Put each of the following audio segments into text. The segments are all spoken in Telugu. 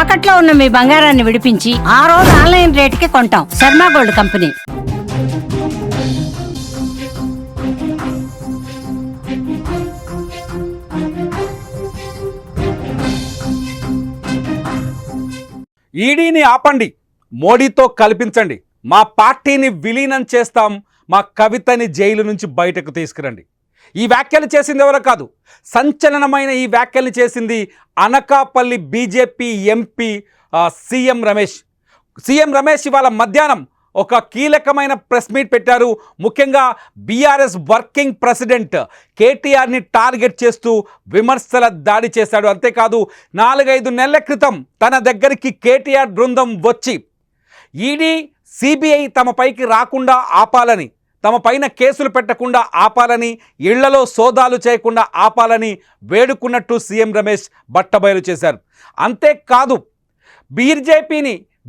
తాకట్లో ఉన్న మీ బంగారాన్ని విడిపించి ఆ రోజు ఆన్లైన్ రేటుకి కొంటాం. Sharma gold company. ఈడీని ఆపండి, మోడీతో కల్పించండి, మా పార్టీని విలీనం చేస్తాం, మా కవితని జైలు నుంచి బయటకు తీసుకురండి. ఈ వ్యాఖ్యలు చేసింది ఎవరో కాదు, సంచలనమైన ఈ వ్యాఖ్యలు చేసింది Anakapalli BJP MP CM Ramesh. CM Ramesh ఇవాళ మధ్యాహ్నం ఒక కీలకమైన ప్రెస్ మీట్ పెట్టారు. ముఖ్యంగా బీఆర్ఎస్ వర్కింగ్ ప్రెసిడెంట్ కేటీఆర్ని టార్గెట్ చేస్తూ విమర్శల దాడి చేశాడు. అంతేకాదు 4-5 నెలల క్రితం తన దగ్గరికి కేటీఆర్ బృందం వచ్చి ఈడీ సిబిఐ తమ పైకి రాకుండా ఆపాలని, తమ పైన కేసులు పెట్టకుండా ఆపాలని, ఇళ్లలో సోదాలు చేయకుండా ఆపాలని వేడుకున్నట్టు సీఎం రమేష్ బట్టబయలు చేశారు. అంతేకాదు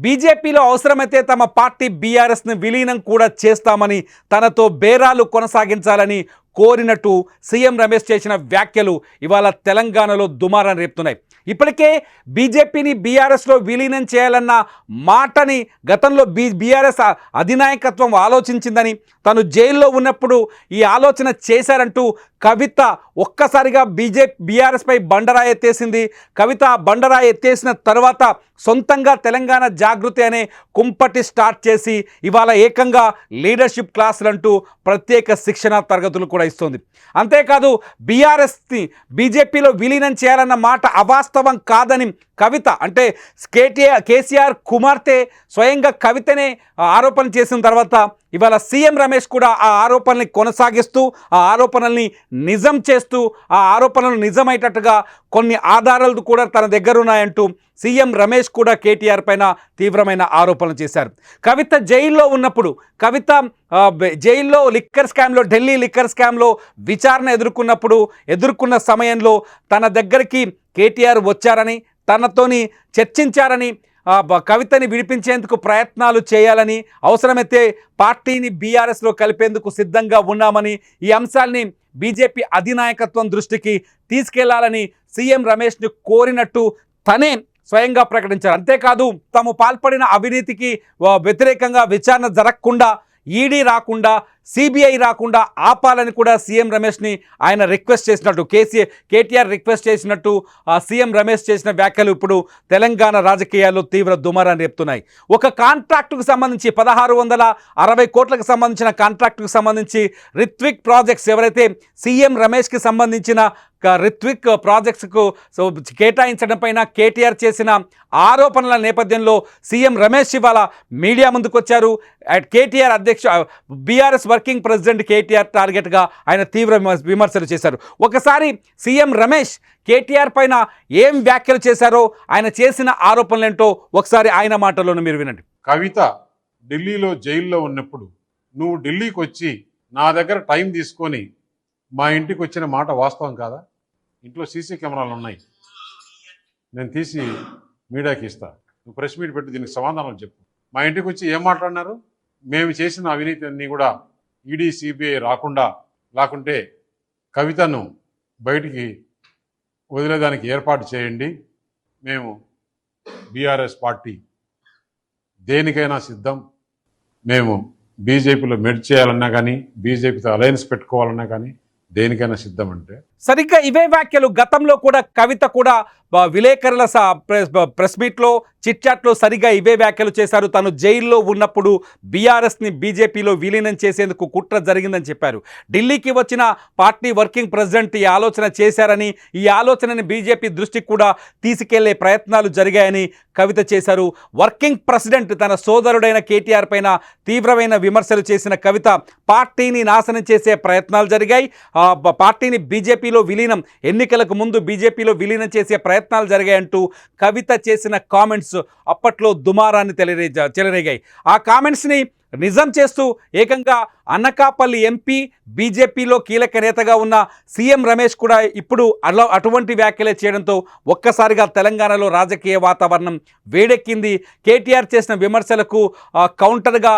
బీజేపీలో అవసరమైతే తమ పార్టీ బీఆర్ఎస్ని విలీనం కూడా చేస్తామని, తనతో బేరాలు కొనసాగించాలని కోరినట్టు సీఎం రమేష్ చేసిన వ్యాఖ్యలు ఇవాళ తెలంగాణలో దుమారం రేపుతున్నాయి. ఇప్పటికే బీజేపీని బీఆర్ఎస్లో విలీనం చేయాలన్న మాటని గతంలో బీఆర్ఎస్ అధినాయకత్వం ఆలోచించిందని, తను జైల్లో ఉన్నప్పుడు ఈ ఆలోచన చేశారంటూ కవిత ఒక్కసారిగా బీఆర్ఎస్పై బండరాయి ఎత్తేసింది. కవిత బండరాయి ఎత్తేసిన తర్వాత సొంతంగా తెలంగాణ జాగృతి అనే కుంపటి స్టార్ట్ చేసి ఇవాళ ఏకంగా లీడర్షిప్ క్లాసులంటూ ప్రత్యేక శిక్షణ తరగతులు కూడా ఇస్తుంది. అంతేకాదు బీఆర్ఎస్ని బీజేపీలో విలీనం చేయాలన్న మాట అవాస్తవం కాదని కవిత, అంటే కేసీఆర్ కుమార్తె స్వయంగా కవితనే ఆరోపణ చేసిన తర్వాత ఇవాళ సీఎం రమేష్ కూడా ఆ ఆరోపణల్ని కొనసాగిస్తూ, ఆ ఆరోపణల్ని నిజం చేస్తూ, ఆ ఆరోపణలు నిజమయ్యేటట్టుగా కొన్ని ఆధారాలు కూడా తన దగ్గర ఉన్నాయంటూ సీఎం రమేష్ కూడా కేటీఆర్ పైన తీవ్రమైన ఆరోపణలు చేశారు. కవిత జైల్లో ఉన్నప్పుడు, కవిత జైల్లో ఢిల్లీ లిక్కర్ స్కామ్లో విచారణ ఎదుర్కొన్న సమయంలో తన దగ్గరికి కేటీఆర్ వచ్చారని, తనతోని చర్చించారని, కవితని విడిపించేందుకు ప్రయత్నాలు చేయాలని, అవసరమైతే పార్టీని బీఆర్ఎస్లో కలిపేందుకు సిద్ధంగా ఉన్నామని, ఈ అంశాల్ని బీజేపీ అధినాయకత్వం దృష్టికి తీసుకెళ్లాలని సీఎం రమేష్ని కోరినట్టు తనే స్వయంగా ప్రకటించారు. అంతేకాదు తాము పాల్పడిన అవినీతికి వ్యతిరేకంగా విచారణ జరగకుండా, ఈడీ రాకుండా, సిబిఐ రాకుండా ఆపాలని కూడా సీఎం రమేష్ని ఆయన రిక్వెస్ట్ చేసినట్టు, కేటీఆర్ రిక్వెస్ట్ చేసినట్టు సీఎం రమేష్ చేసిన వ్యాఖ్యలు ఇప్పుడు తెలంగాణ రాజకీయాల్లో తీవ్ర దుమారాన్ని రేపుతున్నాయి. ఒక కాంట్రాక్టుకు సంబంధించి 1660 కోట్లకు సంబంధించిన కాంట్రాక్టుకు సంబంధించి రిత్విక్ ప్రాజెక్ట్స్ ఎవరైతే సీఎం రమేష్కి సంబంధించిన రిత్విక్ ప్రాజెక్ట్స్కు కేటాయించడం పైన కేటీఆర్ చేసిన ఆరోపణల నేపథ్యంలో సీఎం రమేష్ ఇవాళ మీడియా ముందుకు వచ్చారు. KTR BRS working president KTR టార్గెట్గా ఆయన తీవ్ర విమర్శలు చేశారు. ఒకసారి సీఎం రమేష్ కేటీఆర్ పైన ఏం వ్యాఖ్యలు చేశారో, ఆయన చేసిన ఆరోపణలేంటో ఒకసారి ఆయన మాటల్లోనే మీరు వినండి. కవిత ఢిల్లీలో జైల్లో ఉన్నప్పుడు నువ్వు ఢిల్లీకి వచ్చి నా దగ్గర టైం తీసుకొని మా ఇంటికి వచ్చిన మాట వాస్తవం కాదా? ఇంట్లో సీసీ కెమెరాలు ఉన్నాయి, నేను తీసి మీడియాకి ఇస్తా, నువ్వు ప్రెస్ మీట్ పెట్టి దీనికి సమాధానం చెప్పు. మా ఇంటికి వచ్చి ఏం మాట్లాడినారు? మేము చేసిన అవినీతి అన్నీ కూడా ఈడీ సిబిఐ లేకుంటే కవితను బయటికి వదిలేదానికి ఏర్పాటు చేయండి, మేము బీఆర్ఎస్ పార్టీ దేనికైనా సిద్ధం, మేము బీజేపీలో మెర్జ్ చేయాలన్నా కానీ, బీజేపీతో అలయన్స్ పెట్టుకోవాలన్నా కానీ దేనికైనా సిద్ధం అంటే. సరిగ్గా ఇవే వ్యాఖ్యలు గతంలో కూడా కవిత కూడా విలేకరుల ప్రెస్ మీట్లో చిట్చాట్లో సరిగ్గా ఇవే వ్యాఖ్యలు చేశారు. తను జైల్లో ఉన్నప్పుడు బీఆర్ఎస్ని బీజేపీలో విలీనం చేసేందుకు కుట్ర జరిగిందని చెప్పారు. ఢిల్లీకి వచ్చిన పార్టీ వర్కింగ్ ప్రెసిడెంట్ ఈ ఆలోచన చేశారని, ఈ ఆలోచనని బీజేపీ దృష్టికి కూడా తీసుకెళ్లే ప్రయత్నాలు జరిగాయని కవిత చేశారు. వర్కింగ్ ప్రెసిడెంట్ తన సోదరుడైన కేటీఆర్ పైన తీవ్రమైన విమర్శలు చేసిన కవిత పార్టీని నాశనం చేసే ప్రయత్నాలు జరిగాయి, పార్టీని బీజేపీలో విలీనం, ఎన్నికలకు ముందు బీజేపీలో విలీనం చేసే ప్రయత్నాలు జరిగాయంటూ కవిత చేసిన కామెంట్స్ అప్పట్లో దుమారాన్ని చెలరేగాయి. ఆ కామెంట్స్ని నిజం చేస్తూ ఏకంగా అనకాపల్లి ఎంపీ బీజేపీలో కీలక నేతగా ఉన్న సీఎం రమేష్ కూడా ఇప్పుడు అటువంటి వ్యాఖ్యలే చేయడంతో ఒక్కసారిగా తెలంగాణలో రాజకీయ వాతావరణం వేడెక్కింది. కేటీఆర్ చేసిన విమర్శలకు కౌంటర్గా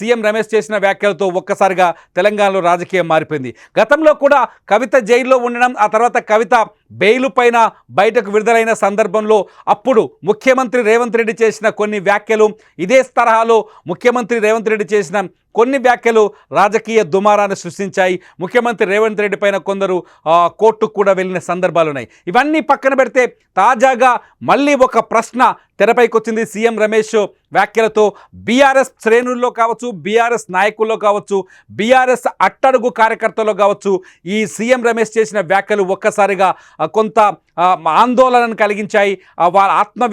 సీఎం రమేష్ చేసిన వ్యాఖ్యలతో ఒక్కసారిగా తెలంగాణలో రాజకీయం మారిపోయింది. గతంలో కూడా కవిత జైల్లో ఉండడం, ఆ తర్వాత కవిత బెయిలు పైన బయటకు విడుదలైన సందర్భంలో అప్పుడు ముఖ్యమంత్రి రేవంత్ రెడ్డి చేసిన కొన్ని వ్యాఖ్యలు, ఇదే తరహాలో ముఖ్యమంత్రి రేవంత్ రెడ్డి చేసిన కొన్ని వ్యాఖ్యలు రాజకీయ దుమారాన్ని సృష్టించాయి. ముఖ్యమంత్రి రేవంత్ రెడ్డి పైన కొందరు కోర్టుకు కూడా వెళ్ళిన సందర్భాలు ఉన్నాయి. ఇవన్నీ పక్కన పెడితే తాజాగా మళ్ళీ ఒక ప్రశ్న తెరపైకి వచ్చింది. సీఎం రమేష్ వ్యాఖ్యలతో బీఆర్ఎస్ శ్రేణుల్లో కావచ్చు, బీఆర్ఎస్ నాయకుల్లో కావచ్చు, బీఆర్ఎస్ అట్టడుగు కార్యకర్తల్లో కావచ్చు, ఈ సీఎం రమేష్ చేసిన వ్యాఖ్యలు ఒక్కసారిగా కొంత ఆందోళనను కలిగించాయి. వాళ్ళ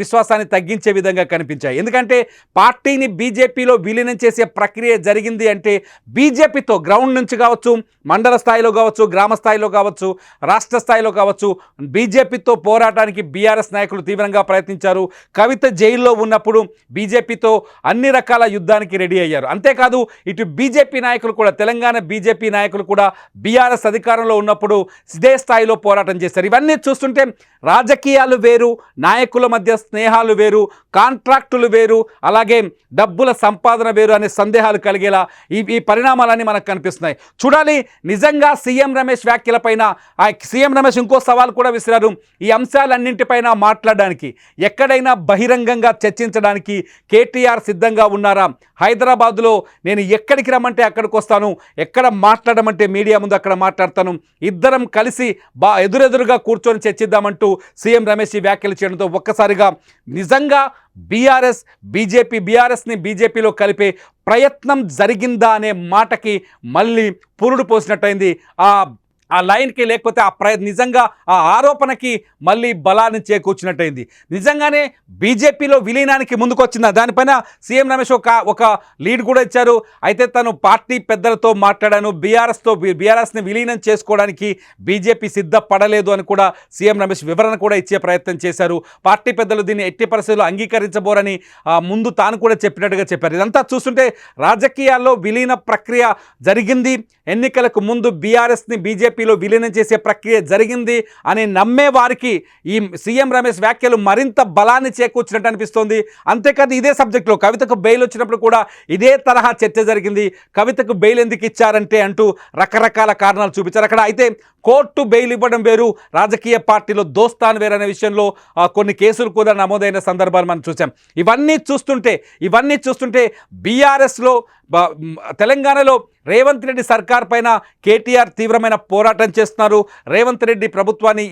విశ్వాసాన్ని తగ్గించే విధంగా కనిపించాయి. ఎందుకంటే పార్టీని బీజేపీలో విలీనం చేసే ప్రక్రియ జరిగింది అంటే బీజేపీతో గ్రౌండ్ నుంచి కావచ్చు, మండల స్థాయిలో కావచ్చు, గ్రామ స్థాయిలో కావచ్చు, రాష్ట్ర స్థాయిలో కావచ్చు, బీజేపీతో పోరాటానికి బీఆర్ఎస్ నాయకులు తీవ్రంగా ప్రయత్నించారు. కవిత జైల్లో ఉన్నప్పుడు బీజేపీతో అన్ని రకాల యుద్ధానికి రెడీ అయ్యారు. అంతేకాదు ఇటు బీజేపీ నాయకులు కూడా, తెలంగాణ బీజేపీ నాయకులు కూడా బీఆర్ఎస్ అధికారంలో ఉన్నప్పుడు ఇదే స్థాయిలో పోరాటం చేశారు. ఇవన్నీ చూస్తుంటే రాజకీయాలు వేరు, నాయకుల మధ్య స్నేహాలు వేరు, కాంట్రాక్టులు వేరు, అలాగే డబ్బుల సంపాదన వేరు అనే సందేహాలు కలిగేలా ఈ పరిణామాలన్నీ మనకు కనిపిస్తున్నాయి. చూడాలి నిజంగా సీఎం రమేష్ వ్యాఖ్యలపైన. సీఎం రమేష్ ఇంకో సవాల్ కూడా విసిరారు. ఈ అంశాలన్నింటిపైన మాట్లాడడానికి, ఎక్కడైనా బహిరంగంగా చర్చించడానికి కేటీఆర్ సిద్ధంగా ఉన్నారా? హైదరాబాద్లో నేను ఎక్కడికి రమ్మంటే అక్కడికి వస్తాను, ఎక్కడ మాట్లాడమంటే మీడియా ముందు అక్కడ మాట్లాడతాను, ఇద్దరం కలిసి ఎదురెదురుగా కూర్చొని చర్చిద్దామంటూ సీఎం రమేష్ ఈ వ్యాఖ్యలు చేయడంతో ఒక్కసారిగా నిజంగా బీఆర్ఎస్ని బీజేపీలో కలిపే ప్రయత్నం జరిగిందా అనే మాటకి మళ్ళీ పురుడు పోసినట్టయింది. ఆ లైన్కి, లేకపోతే నిజంగా ఆ ఆరోపణకి మళ్ళీ బలాన్ని చేకూర్చినట్టయింది. నిజంగానే బీజేపీలో విలీనానికి ముందుకు వచ్చిందా? దానిపైన సీఎం రమేష్ ఒక లీడ్ కూడా ఇచ్చారు. అయితే తను పార్టీ పెద్దలతో మాట్లాడాను, బీఆర్ఎస్ని విలీనం చేసుకోవడానికి బీజేపీ సిద్ధపడలేదు అని కూడా సీఎం రమేష్ వివరణ కూడా ఇచ్చే ప్రయత్నం చేశారు. పార్టీ పెద్దలు దీన్ని ఎట్టి పరిస్థితుల్లో అంగీకరించబోరని ముందు తాను కూడా చెప్పినట్టుగా చెప్పారు. ఇదంతా చూస్తుంటే రాజకీయాల్లో విలీన ప్రక్రియ జరిగింది, ఎన్నికలకు ముందు బీఆర్ఎస్ని బీజేపీలో విలీనం చేసే ప్రక్రియ జరిగింది అని నమ్మే వారికి ఈ సీఎం రమేష్ వ్యాఖ్యలు మరింత బలాన్ని చేకూర్చినట్టు అనిపిస్తోంది. అంతేకాదు ఇదే సబ్జెక్టులో కవితకు బెయిల్ వచ్చినప్పుడు కూడా ఇదే తరహా చర్చ జరిగింది. కవితకు బెయిల్ ఎందుకు ఇచ్చారంటే అంటూ రకరకాల కారణాలు చూపించారు అక్కడ. అయితే కోర్టు బెయిల్ ఇవ్వడం వేరు, రాజకీయ పార్టీలో దోస్తాన్ వేరు అనే విషయంలో కొన్ని కేసులు కూడా నమోదైన సందర్భాలు మనం చూసాం. ఇవన్నీ చూస్తుంటే బీఆర్ఎస్లో తెలంగాణలో రేవంత్ రెడ్డి సర్కార్ పైన కేటీఆర్ తీవ్రమైన పోరాటం చేస్తున్నారు. రేవంత్ రెడ్డి ప్రభుత్వాన్ని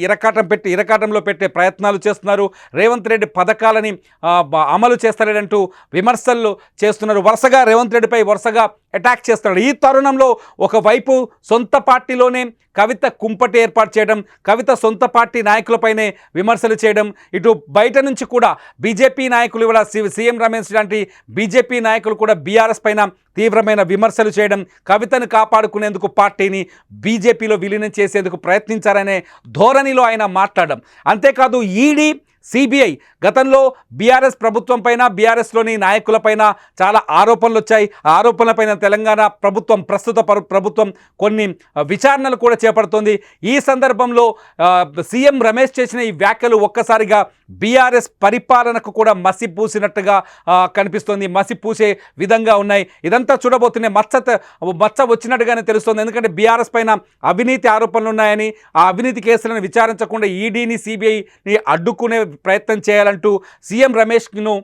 ఇరకాటంలో పెట్టే ప్రయత్నాలు చేస్తున్నారు. రేవంత్ రెడ్డి పథకాలని అమలు చేస్తాడంటూ విమర్శలు చేస్తున్నారు. వరుసగా రేవంత్ రెడ్డిపై అటాక్ చేస్తున్నాడు. ఈ తరుణంలో ఒకవైపు సొంత పార్టీలోనే కవిత కుంపటి ఏర్పాటు చేయడం, కవిత సొంత పార్టీ నాయకులపైనే విమర్శలు చేయడం, ఇటు బయట నుంచి కూడా బీజేపీ నాయకులు ఇవాళ సీఎం రమేష్ లాంటి బీజేపీ నాయకులు కూడా బీఆర్ఎస్ పైన తీవ్రమైన విమర్శలు చేయడం, కవితను కాపాడుకునేందుకు పార్టీని బీజేపీలో విలీనం చేసేందుకు ప్రయత్నించారనే ధోరణిలో ఆయన మాట్లాడడం. అంతేకాదు ఈడీ, సిబిఐ గతంలో బీఆర్ఎస్ ప్రభుత్వం పైన, బీఆర్ఎస్లోని నాయకులపైన చాలా ఆరోపణలు వచ్చాయి. ఆ ఆరోపణలపైన తెలంగాణ ప్రభుత్వం, ప్రస్తుత ప్రభుత్వం కొన్ని విచారణలు కూడా చేపడుతోంది. ఈ సందర్భంలో సీఎం రమేష్ చేసిన ఈ వ్యాఖ్యలు ఒక్కసారిగా బీఆర్ఎస్ పరిపాలనకు కూడా మసిపూసినట్టుగా కనిపిస్తోంది, మసిపూసే విధంగా ఉన్నాయి. ఇదంతా చూడబోతున్న మచ్చ వచ్చినట్టుగానే తెలుస్తోంది. ఎందుకంటే బీఆర్ఎస్ పైన అవినీతి ఆరోపణలు ఉన్నాయని, ఆ అవినీతి కేసులను విచారించకుండా ఈడీని, సిబిఐని అడ్డుకునే ప్రయత్నం చేయాలంటూ సీఎం రమేష్ను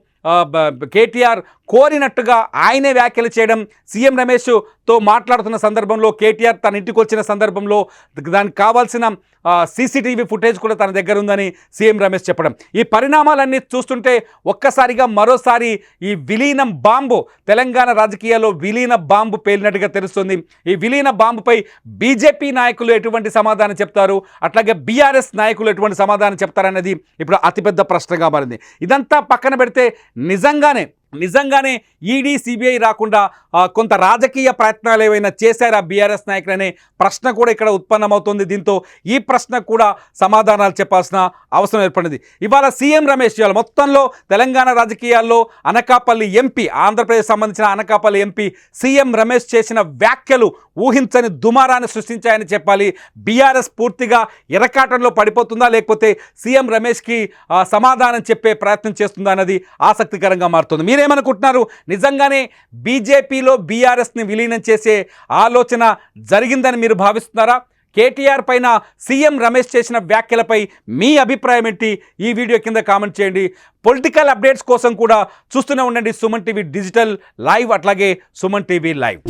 కేటీఆర్ కోరినట్టుగా ఆయనే వ్యాఖ్యలు చేయడం, సీఎం రమేష్తో మాట్లాడుతున్న సందర్భంలో కేటీఆర్ తన ఇంటికి వచ్చిన సందర్భంలో దానికి కావాల్సిన సీసీటీవీ ఫుటేజ్ కూడా తన దగ్గర ఉందని సీఎం రమేష్ చెప్పడం. ఈ పరిణామాలన్నీ చూస్తుంటే ఒక్కసారిగా మరోసారి ఈ విలీనం బాంబు, తెలంగాణ రాజకీయాల్లో విలీన బాంబు పేలినట్టుగా తెలుస్తుంది. ఈ విలీన బాంబుపై బీజేపీ నాయకులు ఎటువంటి సమాధానం చెప్తారు, అట్లాగే బీఆర్ఎస్ నాయకులు ఎటువంటి సమాధానం చెప్తారనేది ఇప్పుడు అతిపెద్ద ప్రశ్నగా మారింది. ఇదంతా పక్కన పెడితే నిజంగానే ఈడీ, సిబిఐ రాకుండా కొంత రాజకీయ ప్రయత్నాలు ఏవైనా చేశారా బీఆర్ఎస్ నాయకులనే ప్రశ్న కూడా ఇక్కడ ఉత్పన్నమవుతుంది. దీంతో ఈ ప్రశ్నకు కూడా సమాధానాలు చెప్పాల్సిన అవసరం ఏర్పడింది. ఇవాళ సీఎం రమేష్ ఇవాళ మొత్తంలో తెలంగాణ రాజకీయాల్లో అనకాపల్లి ఎంపీ, ఆంధ్రప్రదేశ్ సంబంధించిన అనకాపల్లి ఎంపీ సీఎం రమేష్ చేసిన వ్యాఖ్యలు ఊహించని దుమారాన్ని సృష్టించాయని చెప్పాలి. బీఆర్ఎస్ పూర్తిగా ఇరకాటంలో పడిపోతుందా, లేకపోతే సీఎం రమేష్కి సమాధానం చెప్పే ప్రయత్నం చేస్తుందా అన్నది ఆసక్తికరంగా మారుతుంది. మీరేమనుకుంటున్నారు? నిజంగానే బీజేపీలో బీఆర్ఎస్ని విలీనం చేసే ఆలోచన జరిగిందని మీరు భావిస్తున్నారా? కేటీఆర్ పైన సీఎం రమేష్ చేసిన వ్యాఖ్యలపై మీ అభిప్రాయం ఏంటి? ఈ వీడియో కింద కామెంట్ చేయండి. పొలిటికల్ అప్డేట్స్ కోసం కూడా చూస్తూనే ఉండండి సుమన్ టీవీ డిజిటల్ లైవ్, అట్లాగే సుమన్ టీవీ లైవ్.